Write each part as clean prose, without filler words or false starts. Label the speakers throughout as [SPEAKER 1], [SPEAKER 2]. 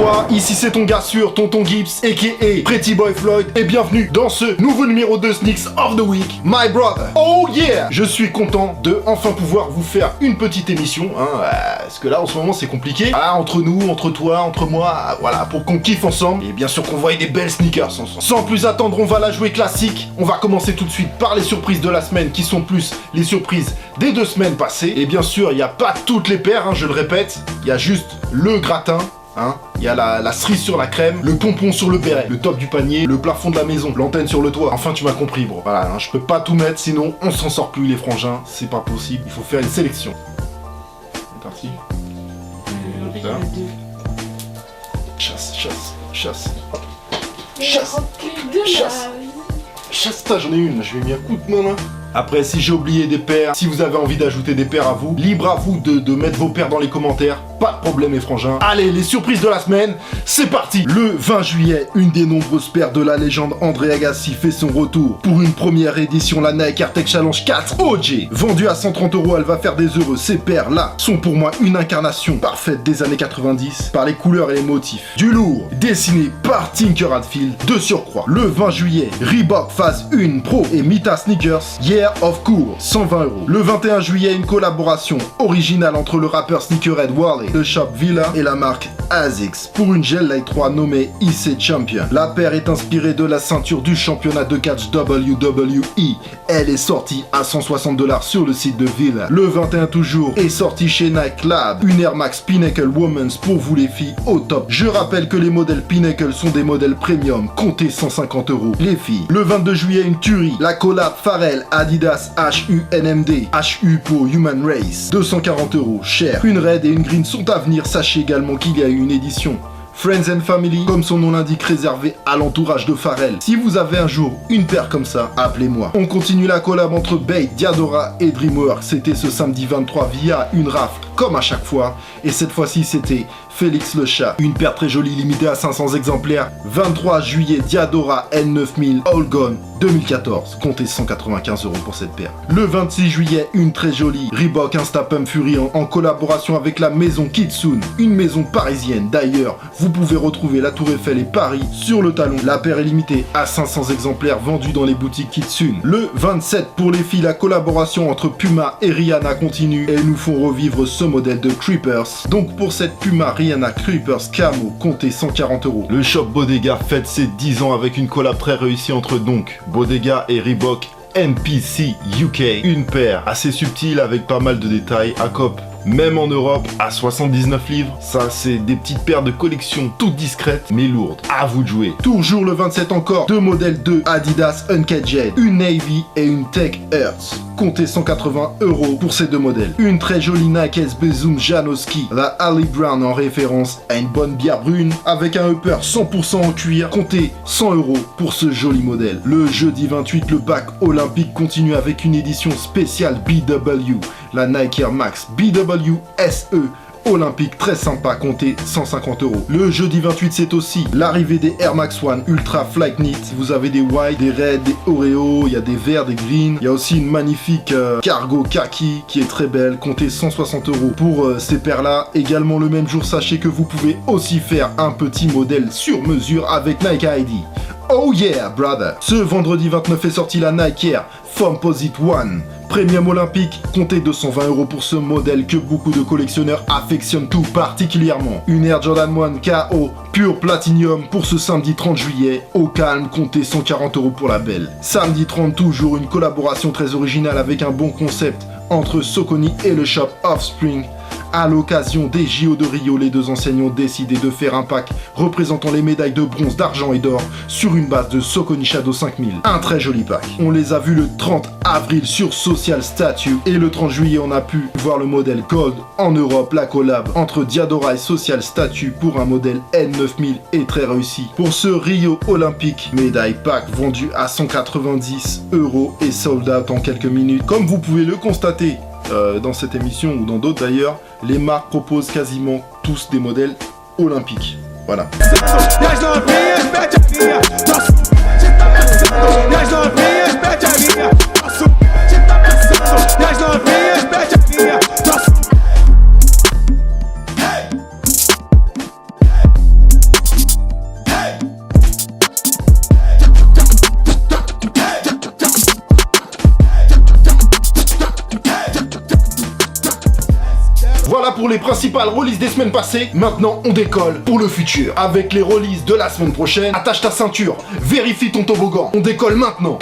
[SPEAKER 1] toi, ici c'est ton gars sûr, Tonton Gibbs, a.k.a. Pretty Boy Floyd, et bienvenue dans ce nouveau numéro de Sneaks of the Week, my brother. Oh yeah! Je suis content de enfin pouvoir vous faire une petite émission, parce que là en ce moment c'est compliqué, entre nous, entre toi, entre moi, voilà, pour qu'on kiffe ensemble, et bien sûr qu'on voie des belles sneakers ensemble. Sans plus attendre, on va la jouer classique, on va commencer tout de suite par les surprises de la semaine, qui sont plus les surprises des 2 semaines passées, et bien sûr il n'y a pas toutes les paires, je le répète, il y a juste le gratin, il y a la cerise sur la crème, le pompon sur le béret, le top du panier, le plafond de la maison, l'antenne sur le toit. Enfin, tu m'as compris, bro. Voilà, je peux pas tout mettre, sinon on s'en sort plus, les frangins. C'est pas possible. Il faut faire une sélection. C'est parti. Chasse. Chasse, j'en ai une. Je lui ai mis un coup de main là. Après, si j'ai oublié des paires, si vous avez envie d'ajouter des paires à vous, libre à vous de mettre vos paires dans les commentaires. Pas de problème, mes frangins. Allez, les surprises de la semaine, c'est parti. Le 20 juillet, une des nombreuses paires de la légende André Agassi fait son retour. Pour une première édition, la Nike Air Tech Challenge 4 OG. Vendue à 130 €, elle va faire des heureux. Ces paires-là sont pour moi une incarnation parfaite des années 90 par les couleurs et les motifs. Du lourd, dessiné par Tinker Hatfield. De surcroît, le 20 juillet, Reebok Phase 1 Pro et Mita Sneakers Year of Cool, 120 €. Le 21 juillet, une collaboration originale entre le rappeur Sneakerhead Wally, le shop Villa et la marque ASICS pour une Gel Light 3 nommée IC Champion. La paire est inspirée de la ceinture du championnat de catch WWE. Elle est sortie à 160 $ sur le site de Villa. Le 21 toujours est sorti chez Nike Lab une Air Max Pinnacle Women's pour vous les filles au top. Je rappelle que les modèles Pinnacle sont des modèles premium, comptez 150 € les filles. Le 22 juillet, une tuerie, la collab Pharrell Adidas HUNMD, HU pour Human Race, 240 €, cher. Une red et une green sont à venir. Sachez également qu'il y a eu une édition Friends and Family, comme son nom l'indique, réservée à l'entourage de Pharrell. Si vous avez un jour une paire comme ça, appelez-moi. On continue la collab entre Bait, Diadora et DreamWorks. C'était ce samedi 23 via une rafle, comme à chaque fois. Et cette fois-ci, c'était Félix le chat. Une paire très jolie, limitée à 500 exemplaires. 23 juillet, Diadora N9000 All Gone 2014. Comptez 195 € pour cette paire. Le 26 juillet, une très jolie Reebok Instapump Fury en collaboration avec la maison Kitsune, une maison parisienne. D'ailleurs, vous pouvez retrouver la Tour Eiffel et Paris sur le talon. La paire est limitée à 500 exemplaires vendus dans les boutiques Kitsune. Le 27 pour les filles, la collaboration entre Puma et Rihanna continue et nous font revivre ce modèle de Creepers. Donc pour cette Puma Rihanna Creepers Camo, comptez 140 €. Le shop Bodega fête ses 10 ans avec une collab très réussie entre donc Bodega et Reebok NPC UK. Une paire assez subtile avec pas mal de détails à cop. Même en Europe, à 79 livres. Ça, c'est des petites paires de collection toutes discrètes, mais lourdes. À vous de jouer. Toujours le 27 encore, 2 modèles de Adidas Uncaged. Une Navy et une Tech Earth. Comptez 180 € pour ces 2 modèles. Une très jolie Nike SB Zoom Janowski, la Ali Brown en référence à une bonne bière brune, avec un upper 100% en cuir. Comptez 100 € pour ce joli modèle. Le jeudi 28, le bac olympique continue avec une édition spéciale BW. La Nike Air Max BW SE olympique très sympa, comptez 150 €. Le jeudi 28, c'est aussi l'arrivée des Air Max One Ultra Flight Knit. Vous avez des white, des red, des Oreo, il y a des verts, des greens. Il y a aussi une magnifique cargo kaki qui est très belle, comptez 160 € pour ces paires-là. Également le même jour, sachez que vous pouvez aussi faire un petit modèle sur mesure avec Nike ID. Oh yeah, brother! Ce vendredi 29 est sorti la Nike Air Foamposite One. Premium olympique, comptez 220 € pour ce modèle que beaucoup de collectionneurs affectionnent tout particulièrement. Une Air Jordan 1 KO Pure Platinum pour ce samedi 30 juillet. Au calme, comptez 140 € pour la belle. Samedi 30, toujours une collaboration très originale avec un bon concept entre Saucony et le shop Offspring. À l'occasion des JO de Rio, les 2 enseignants ont décidé de faire un pack représentant les médailles de bronze, d'argent et d'or sur une base de Saucony Shadow 5000. Un très joli pack. On les a vus le 30 avril sur Social Statue et le 30 juillet on a pu voir le modèle Gold en Europe. La collab entre Diadora et Social Statue pour un modèle N9000 est très réussi. Pour ce Rio Olympique, médaille pack vendu à 190 € et sold out en quelques minutes. Comme vous pouvez le constater, dans cette émission ou dans d'autres d'ailleurs, les marques proposent quasiment tous des modèles olympiques. Voilà. pour les principales releases des semaines passées. Maintenant, on décolle pour le futur. Avec les releases de la semaine prochaine, attache ta ceinture, vérifie ton toboggan. On décolle maintenant.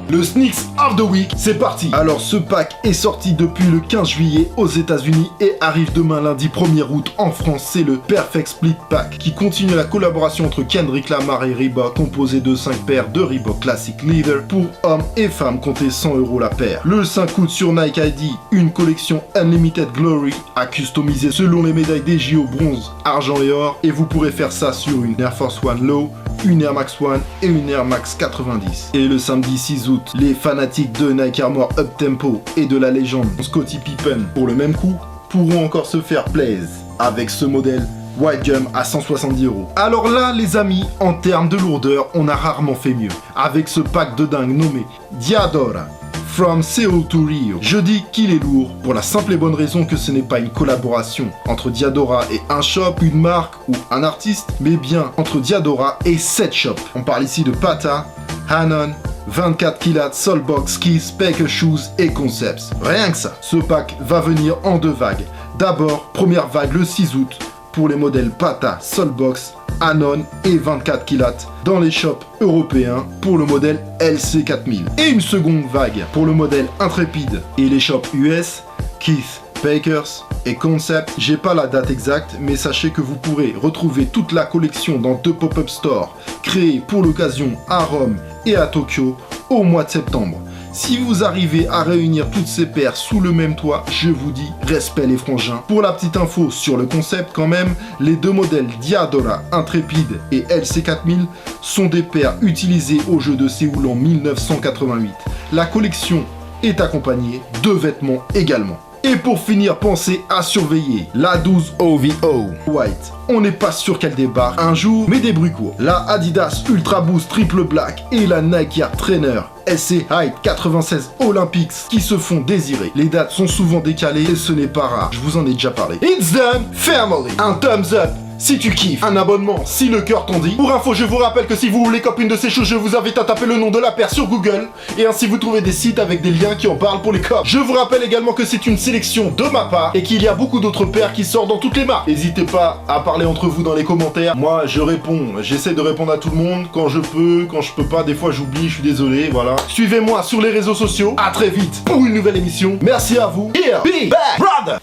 [SPEAKER 1] Le Sneaks of the Week, c'est parti. Alors ce pack est sorti depuis le 15 juillet aux États-Unis et arrive demain lundi 1er août en France. C'est le Perfect Split Pack qui continue la collaboration entre Kendrick Lamar et Reebok, composé de 5 paires de Reebok Classic Leather pour hommes et femmes, comptez 100 € la paire. Le 5 août sur Nike ID, une collection Unlimited Glory à customiser selon les médailles des JO bronze, argent et or, et vous pourrez faire ça sur une Air Force One Low, une Air Max One et une Air Max 90. Et le samedi 6 août, les fanatiques de Nike Armour Up Tempo et de la légende Scottie Pippen pour le même coup pourront encore se faire plaisir avec ce modèle White Gum à 170 €. Alors là les amis, en termes de lourdeur, on a rarement fait mieux avec ce pack de dingue nommé Diadora From Seoul to Rio. Je dis qu'il est lourd pour la simple et bonne raison que ce n'est pas une collaboration entre Diadora et un shop, une marque ou un artiste, mais bien entre Diadora et 7 shops. On parle ici de Pata, Hanon, 24 Kilat, Soulbox, Keys, Paker Shoes et Concepts. Rien que ça. Ce pack va venir en 2 vagues. D'abord, première vague le 6 août pour les modèles Pata, Soulbox, Hanon et 24 Kilat dans les shops européens pour le modèle LC4000. Et une seconde vague pour le modèle Intrepid et les shops US, Keith, Pakers et Concept. J'ai pas la date exacte, mais sachez que vous pourrez retrouver toute la collection dans 2 pop-up stores créés pour l'occasion à Rome et à Tokyo au mois de septembre. Si vous arrivez à réunir toutes ces paires sous le même toit, je vous dis respect les frangins. Pour la petite info sur le concept quand même, les 2 modèles Diadora Intrepid et LC4000 sont des paires utilisées au jeu de Séoul en 1988. La collection est accompagnée de vêtements également. Et pour finir, pensez à surveiller la 12 OVO White. On n'est pas sûr qu'elle débarque un jour, mais des bruits courts. La Adidas Ultra Boost Triple Black et la Nike Air Trainer SC Height 96 Olympics qui se font désirer. Les dates sont souvent décalées et ce n'est pas rare, je vous en ai déjà parlé. It's done, family. Un thumbs up si tu kiffes, un abonnement si le cœur t'en dit. Pour info, je vous rappelle que si vous voulez copie une de ces choses, je vous invite à taper le nom de la paire sur Google et ainsi vous trouvez des sites avec des liens qui en parlent pour les copes. Je vous rappelle également que c'est une sélection de ma part et qu'il y a beaucoup d'autres paires qui sortent dans toutes les marques. N'hésitez pas à parler entre vous dans les commentaires. Moi, je réponds, j'essaie de répondre à tout le monde quand je peux, quand je peux pas, des fois j'oublie, je suis désolé, voilà. Suivez-moi sur les réseaux sociaux. À très vite pour une nouvelle émission. Merci à vous. Here, be back, brother.